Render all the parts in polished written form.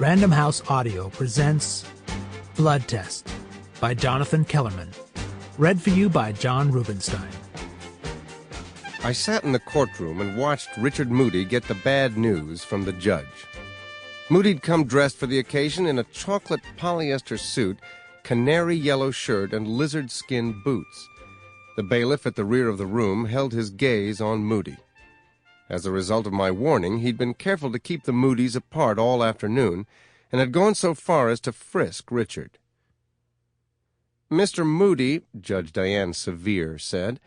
Random House Audio presents Blood Test by Jonathan Kellerman. Read for you by John Rubinstein. I sat in the courtroom and watched Richard Moody get the bad news from the judge. Moody'd come dressed for the occasion in a chocolate polyester suit, canary yellow shirt, and lizard skin boots. The bailiff at the rear of the room held his gaze on Moody. As a result of my warning, he'd been careful to keep the Moodys apart all afternoon, and had gone so far as to frisk Richard. "Mr. Moody," Judge Diane Sevier said,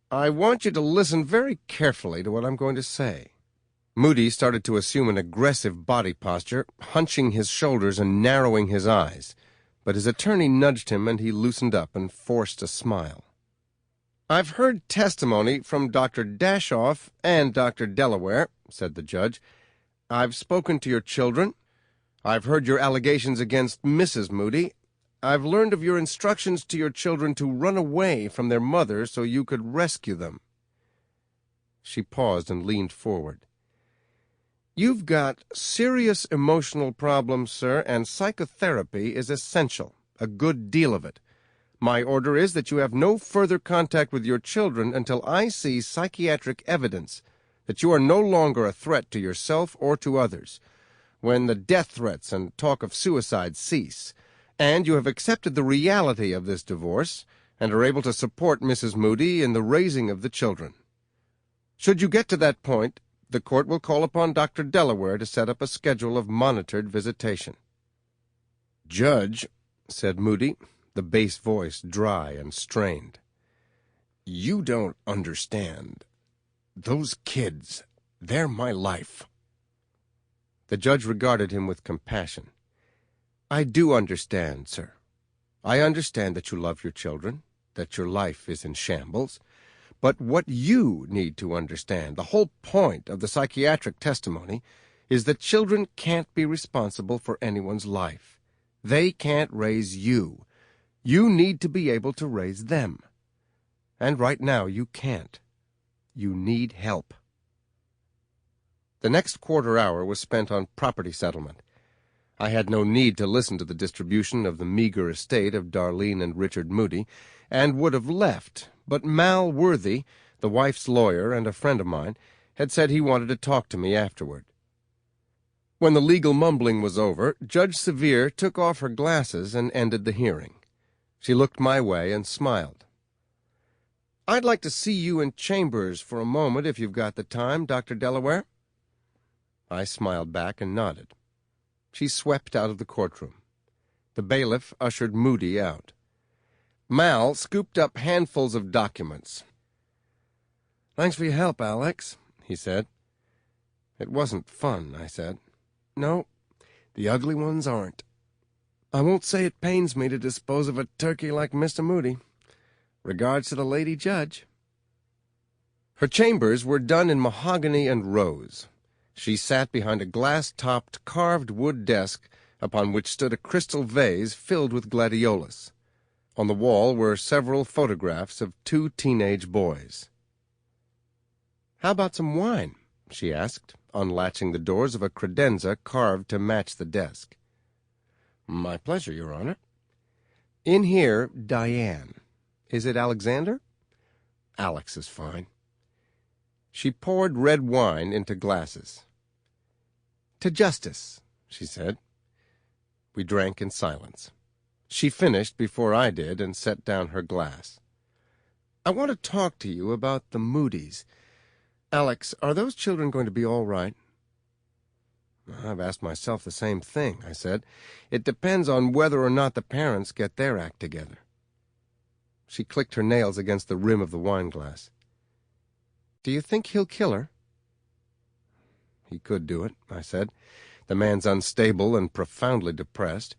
"I want you to listen very carefully to what I'm going to say." Moody started to assume an aggressive body posture, hunching his shoulders and narrowing his eyes, but his attorney nudged him and he loosened up and forced a smile. "I've heard testimony from Dr. Dashoff and Dr. Delaware," said the judge. "I've spoken to your children. I've heard your allegations against Mrs. Moody. I've learned of your instructions to your children to run away from their mother so you could rescue them." She paused and leaned forward. "You've got serious emotional problems, sir, and psychotherapy is essential, a good deal of it. My order is that you have no further contact with your children until I see psychiatric evidence that you are no longer a threat to yourself or to others, when the death threats and talk of suicide cease, and you have accepted the reality of this divorce and are able to support Mrs. Moody in the raising of the children. Should you get to that point, the court will call upon Dr. Delaware to set up a schedule of monitored visitation." "Judge," said Moody, the bass voice dry and strained, "you don't understand. Those kids, they're my life." The judge regarded him with compassion. "I do understand, sir. I understand that you love your children, that your life is in shambles. But what you need to understand, the whole point of the psychiatric testimony, is that children can't be responsible for anyone's life. They can't raise you. You need to be able to raise them. And right now you can't. You need help." The next quarter hour was spent on property settlement. I had no need to listen to the distribution of the meager estate of Darlene and Richard Moody, and would have left, but Mal Worthy, the wife's lawyer and a friend of mine, had said he wanted to talk to me afterward. When the legal mumbling was over, Judge Sevier took off her glasses and ended the hearing. She looked my way and smiled. "I'd like to see you in chambers for a moment if you've got the time, Dr. Delaware." I smiled back and nodded. She swept out of the courtroom. The bailiff ushered Moody out. Mal scooped up handfuls of documents. "Thanks for your help, Alex," he said. "It wasn't fun," I said. "No, the ugly ones aren't. I won't say it pains me to dispose of a turkey like Mr. Moody. Regards to the lady judge." Her chambers were done in mahogany and rose. She sat behind a glass-topped carved wood desk upon which stood a crystal vase filled with gladiolus. On the wall were several photographs of 2 teenage boys. "How about some wine?" she asked, unlatching the doors of a credenza carved to match the desk. "My pleasure, Your Honor." "In here, Diane. Is it Alexander?" "Alex is fine." She poured red wine into glasses. "To justice," she said. We drank in silence. She finished before I did and set down her glass. "I want to talk to you about the Moodys. Alex, are those children going to be all right?" "I've asked myself the same thing," I said. "It depends on whether or not the parents get their act together." She clicked her nails against the rim of the wineglass. "Do you think he'll kill her?" "He could do it," I said. "The man's unstable and profoundly depressed.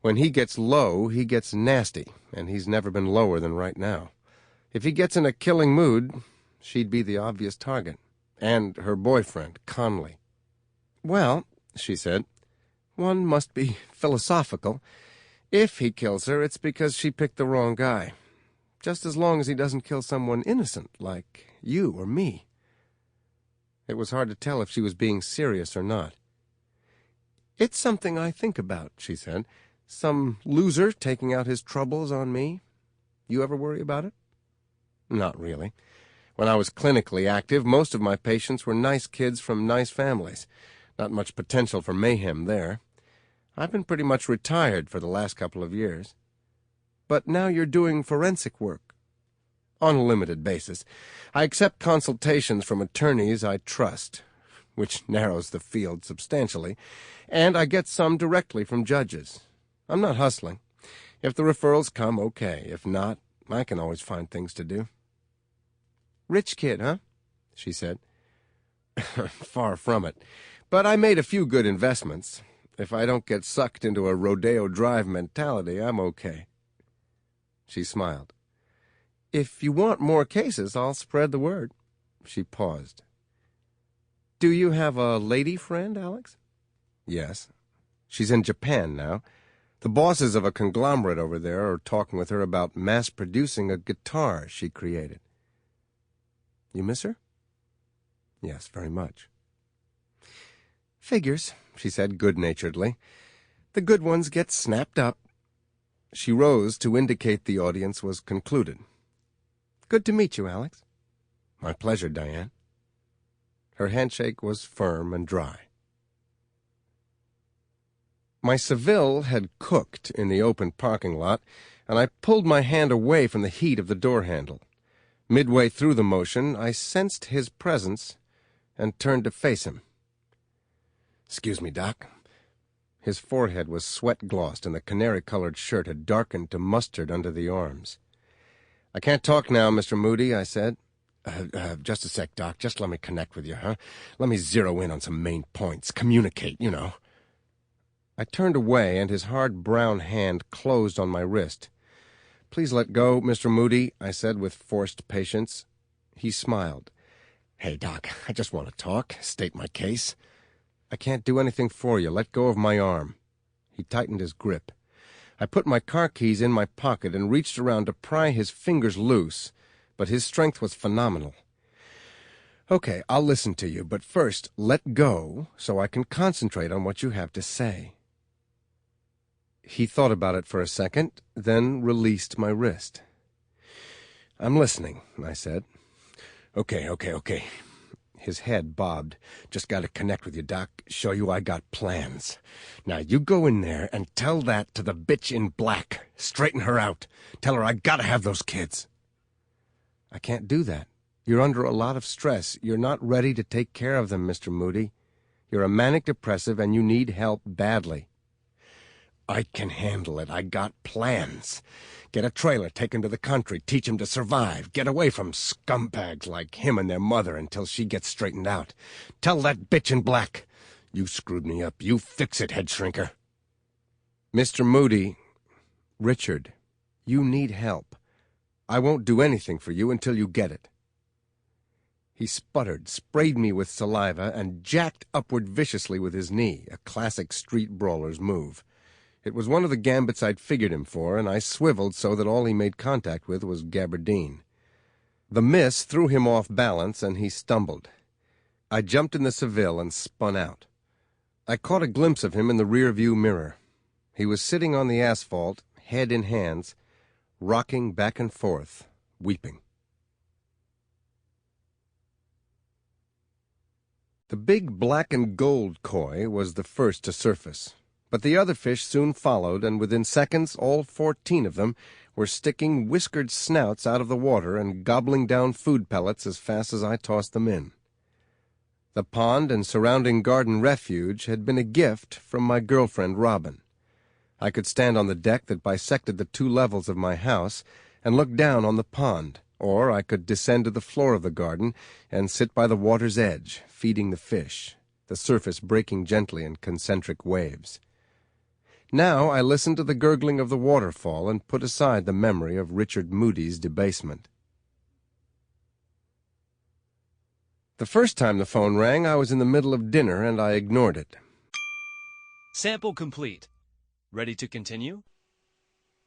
When he gets low, he gets nasty, and he's never been lower than right now. If he gets in a killing mood, she'd be the obvious target. And her boyfriend, Conley." "Well," she said, "one must be philosophical. If he kills her, it's because she picked the wrong guy. Just as long as he doesn't kill someone innocent, like you or me." It was hard to tell if she was being serious or not. "It's something I think about," she said. "Some loser taking out his troubles on me. You ever worry about it?" "Not really. When I was clinically active, most of my patients were nice kids from nice families. Not much potential for mayhem there. I've been pretty much retired for the last couple of years." "But now you're doing forensic work." "On a limited basis. I accept consultations from attorneys I trust, which narrows the field substantially, and I get some directly from judges. I'm not hustling. If the referrals come, okay. If not, I can always find things to do." "Rich kid, huh?" she said. "Far from it. But I made a few good investments. If I don't get sucked into a Rodeo Drive mentality, I'm okay." She smiled. "If you want more cases, I'll spread the word." She paused. "Do you have a lady friend, Alex?" "Yes. She's in Japan now. The bosses of a conglomerate over there are talking with her about mass-producing a guitar she created." "You miss her?" "Yes, very much." "Figures," she said good-naturedly. "The good ones get snapped up." She rose to indicate the audience was concluded. "Good to meet you, Alex." "My pleasure, Diane." Her handshake was firm and dry. My Seville had cooked in the open parking lot, and I pulled my hand away from the heat of the door handle. Midway through the motion, I sensed his presence and turned to face him. "Excuse me, Doc." His forehead was sweat-glossed, and the canary-colored shirt had darkened to mustard under the arms. "I can't talk now, Mr. Moody," I said. Just a sec, Doc. Just let me connect with you, huh? Let me zero in on some main points. Communicate, you know." I turned away, and his hard brown hand closed on my wrist. "Please let go, Mr. Moody," I said with forced patience. He smiled. "Hey, Doc, I just want to talk, state my case." "I can't do anything for you. Let go of my arm." He tightened his grip. I put my car keys in my pocket and reached around to pry his fingers loose, but his strength was phenomenal. "Okay, I'll listen to you, but first, let go so I can concentrate on what you have to say." He thought about it for a second, then released my wrist. "I'm listening," I said. Okay. His head bobbed. "Just got to connect with you, Doc. Show you I got plans. Now, you go in there and tell that to the bitch in black. Straighten her out. Tell her I gotta have those kids." "I can't do that. You're under a lot of stress. You're not ready to take care of them, Mr. Moody. You're a manic depressive, and you need help badly." "I can handle it. I got plans. Get a trailer, take him to the country, teach him to survive, get away from scumbags like him and their mother until she gets straightened out. Tell that bitch in black. You screwed me up. You fix it, head shrinker." "Mr. Moody, Richard, you need help. I won't do anything for you until you get it." He sputtered, sprayed me with saliva, and jacked upward viciously with his knee, a classic street brawler's move. It was one of the gambits I'd figured him for, and I swiveled so that all he made contact with was gabardine. The miss threw him off balance, and he stumbled. I jumped in the Seville and spun out. I caught a glimpse of him in the rear-view mirror. He was sitting on the asphalt, head in hands, rocking back and forth, weeping. The big black and gold koi was the first to surface. But the other fish soon followed, and within seconds all 14 of them were sticking whiskered snouts out of the water and gobbling down food pellets as fast as I tossed them in. The pond and surrounding garden refuge had been a gift from my girlfriend Robin. I could stand on the deck that bisected the 2 levels of my house and look down on the pond, or I could descend to the floor of the garden and sit by the water's edge, feeding the fish, the surface breaking gently in concentric waves. Now I listened to the gurgling of the waterfall and put aside the memory of Richard Moody's debasement. The first time the phone rang, I was in the middle of dinner, and I ignored it. Sample complete. Ready to continue?